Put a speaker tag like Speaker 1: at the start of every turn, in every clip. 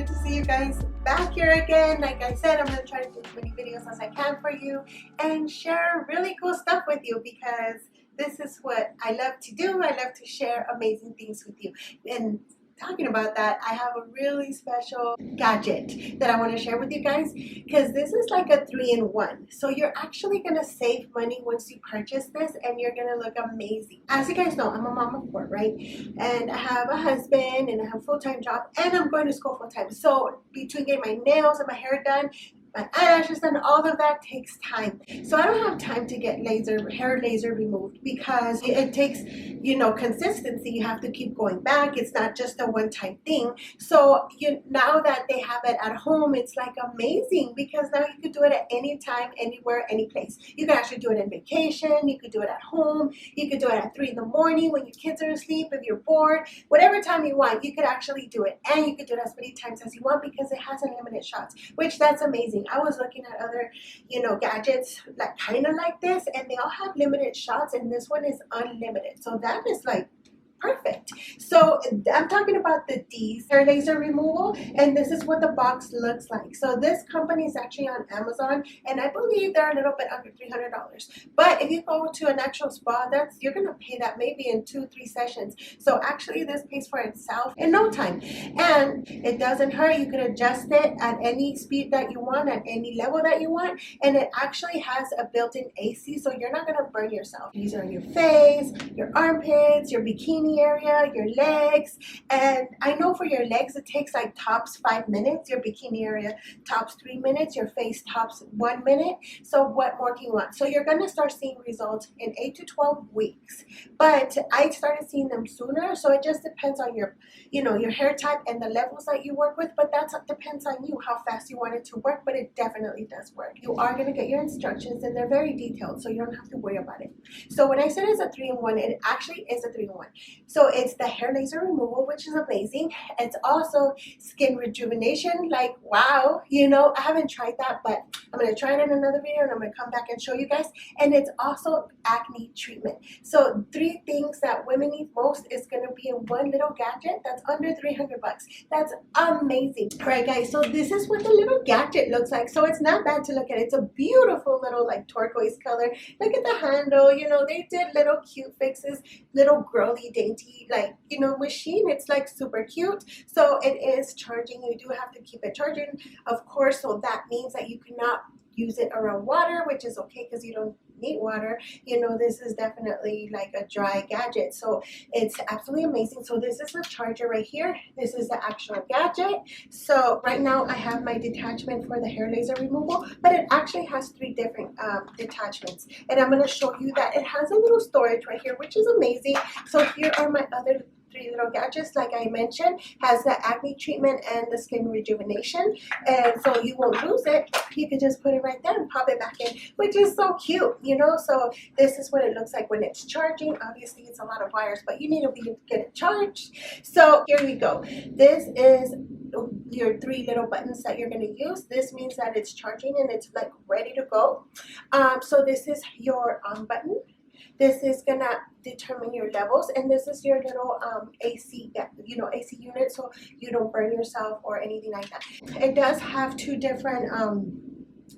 Speaker 1: good to see you guys back here again. Like I said, I'm going to try to do as many videos as I can for you and share really cool stuff with you because this is what I love to do. I love to share amazing things with you. And talking about that, I have a really special gadget that I want to share with you guys because this is like a 3-in-1. So you're actually going to save money once you purchase this and you're going to look amazing. As you guys know, I'm a mom of 4, right? And I have a husband and I have a full-time job and I'm going to school full-time. So between getting my nails and my hair done, my eyelashes done, all of that takes time. So I don't have time to get hair laser removed because it takes, consistency. You have to keep going back. It's not just a one-time thing. So now that they have it at home, it's like amazing because now you could do it at any time, anywhere, any place. You can actually do it on vacation. You could do it at home. You could do it at 3 in the morning when your kids are asleep, if you're bored, whatever time you want, you could actually do it. And you could do it as many times as you want because it has unlimited shots, which that's amazing. I was looking at other, gadgets like kind of like this, and they all have limited shots, and this one is unlimited. So that is like perfect. So I'm talking about the DEESS hair laser removal, and this is what the box looks like. So this company is actually on Amazon, and I believe they're a little bit under $300. But if you go to an actual spa, you're gonna pay that maybe in 2-3 sessions. So actually, this pays for itself in no time, and it doesn't hurt. You can adjust it at any speed that you want, at any level that you want, and it actually has a built-in AC, so you're not gonna burn yourself. These are on your face, your armpits, your bikini area, your legs, and I know for your legs it takes like tops 5 minutes, your bikini area tops 3 minutes, your face tops 1 minute. So what more can you want? So you're going to start seeing results in 8 to 12 weeks, but I started seeing them sooner. So it just depends on your your hair type and the levels that you work with, but that depends on you how fast you want it to work. But it definitely does work. You are going to get your instructions, and they're very detailed, so you don't have to worry about it. So when I said it's a 3-in-1, it actually is a 3-in-1. So it's the hair laser removal, which is amazing. It's also skin rejuvenation. Like, wow, I haven't tried that, but I'm going to try it in another video and I'm going to come back and show you guys. And it's also acne treatment. So 3 things that women need most is going to be in one little gadget that's under $300. That's amazing. All right, guys, so this is what the little gadget looks like. So it's not bad to look at. It's a beautiful little like turquoise color. Look at the handle. They did little cute fixes, little girly dainty machine. It's like super cute. So it is charging. You do have to keep it charging, of course, so that means that you cannot use it around water, which is okay because you don't need water. This is definitely like a dry gadget, so it's absolutely amazing. So this is the charger right here. This is the actual gadget. So right now I have my detachment for the hair laser removal, but it actually has 3 different detachments, and I'm going to show you that it has a little storage right here, which is amazing. So here are my other 3 little gadgets. Like I mentioned, has the acne treatment and the skin rejuvenation, and so you won't lose it. You can just put it right there and pop it back in, which is so cute. So this is what it looks like when it's charging. Obviously it's a lot of wires, but you need to get it charged. So here we go. This is your 3 little buttons that you're going to use. This means that it's charging and it's like ready to go. So this is your on button. This is gonna determine your levels, and this is your little AC, AC unit, so you don't burn yourself or anything like that. It does have 2 different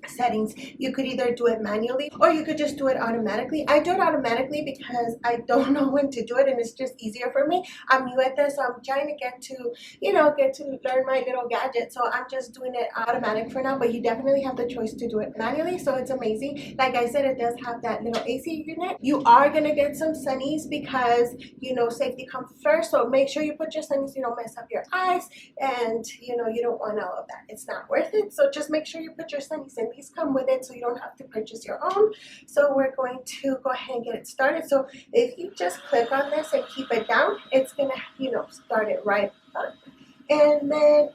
Speaker 1: settings. You could either do it manually or you could just do it automatically. I do it automatically because I don't know when to do it, and it's just easier for me. I'm new at this, so I'm trying to get to learn my little gadget, so I'm just doing it automatic for now. But you definitely have the choice to do it manually, so it's amazing. Like I said, it does have that little AC unit. You are gonna get some sunnies because safety comes first, so make sure you put your sunnies, you don't mess up your eyes, and you don't want all of that. It's not worth it, so just make sure you put your sunnies in. These come with it, so you don't have to purchase your own. So we're going to go ahead and get it started. So if you just click on this and keep it down, it's gonna start it right up, and then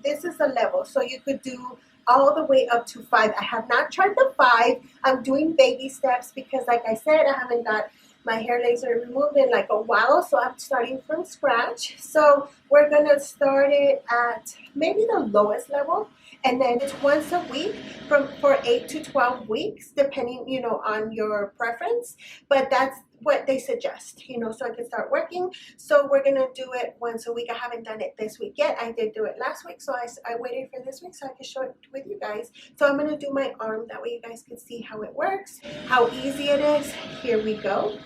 Speaker 1: this is the level, so you could do all the way up to 5. I have not tried the 5. I'm doing baby steps because, like I said, I haven't got my hair laser removed in like a while, so I'm starting from scratch. So we're gonna start it at maybe the lowest level, and then it's once a week for 8 to 12 weeks, depending on your preference. But that's what they suggest, you know, so I can start working. So we're gonna do it once a week. I haven't done it this week yet. I did do it last week, so I waited for this week so I can show it with you guys. So I'm gonna do my arm, that way you guys can see how it works, how easy it is. Here we go.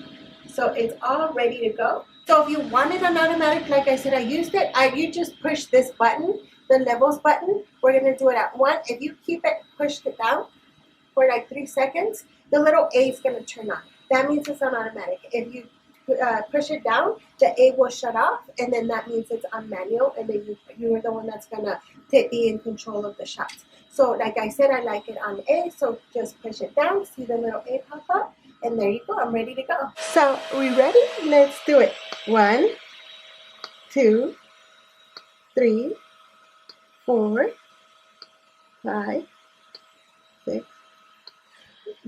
Speaker 1: So it's all ready to go. So if you wanted an automatic, like I said, I used it. You just push this button, the levels button. We're gonna do it at 1. If you keep it pushed it down for like 3 seconds, the little A is gonna turn on. That means it's on automatic. If you push it down, the A will shut off, and then that means it's on manual, and then you're the one that's gonna be in control of the shots. So like I said, I like it on A, so just push it down, see the little A pop up, and there you go, I'm ready to go. So, we ready? Let's do it. 1, 2, 3, 4, 5, 6.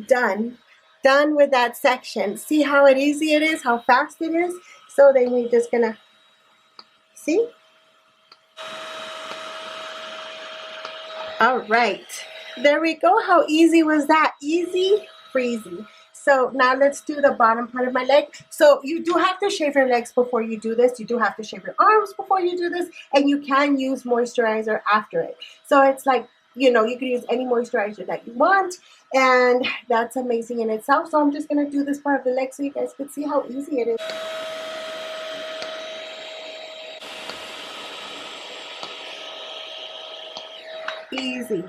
Speaker 1: Done. Done with that section. See how easy it is, how fast it is? So then we're just gonna, see? All right. There we go. How easy was that? Easy breezy. So now let's do the bottom part of my leg. So you do have to shave your legs before you do this. You do have to shave your arms before you do this. And you can use moisturizer after it. So it's like, you know, you can use any moisturizer that you want. And that's amazing in itself. So I'm just going to do this part of the leg so you guys can see how easy it is. Easy.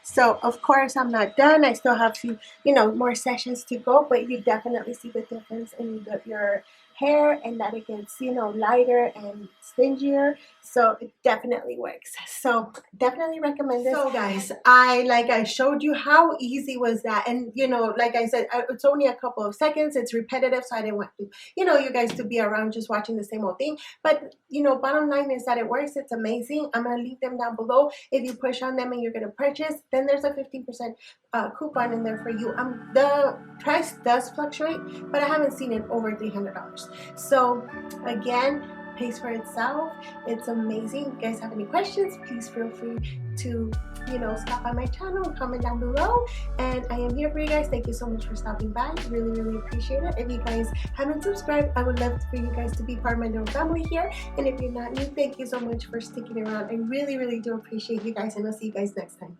Speaker 1: So, of course, I'm not done. I still have few, you know, more sessions to go, but you definitely see the difference in your hair, and that it gets, you know, lighter and stingier. So it definitely works. So definitely recommend this. So guys, I showed you how easy was that, and you know, like I said, it's only a couple of seconds. It's repetitive, so I didn't want to, you know, you guys to be around just watching the same old thing. But you know, bottom line is that it works. It's amazing. I'm gonna leave them down below. If you push on them and you're gonna purchase, then there's a 15% coupon in there for you. The price does fluctuate, but I haven't seen it over $300. So again, pays for itself. It's amazing. If you guys have any questions, please feel free to, you know, stop by my channel and comment down below. And I am here for you guys. Thank you so much for stopping by. Really, really appreciate it. If you guys haven't subscribed, I would love for you guys to be part of my little family here. And if you're not new, thank you so much for sticking around. I really, really do appreciate you guys, and I'll see you guys next time.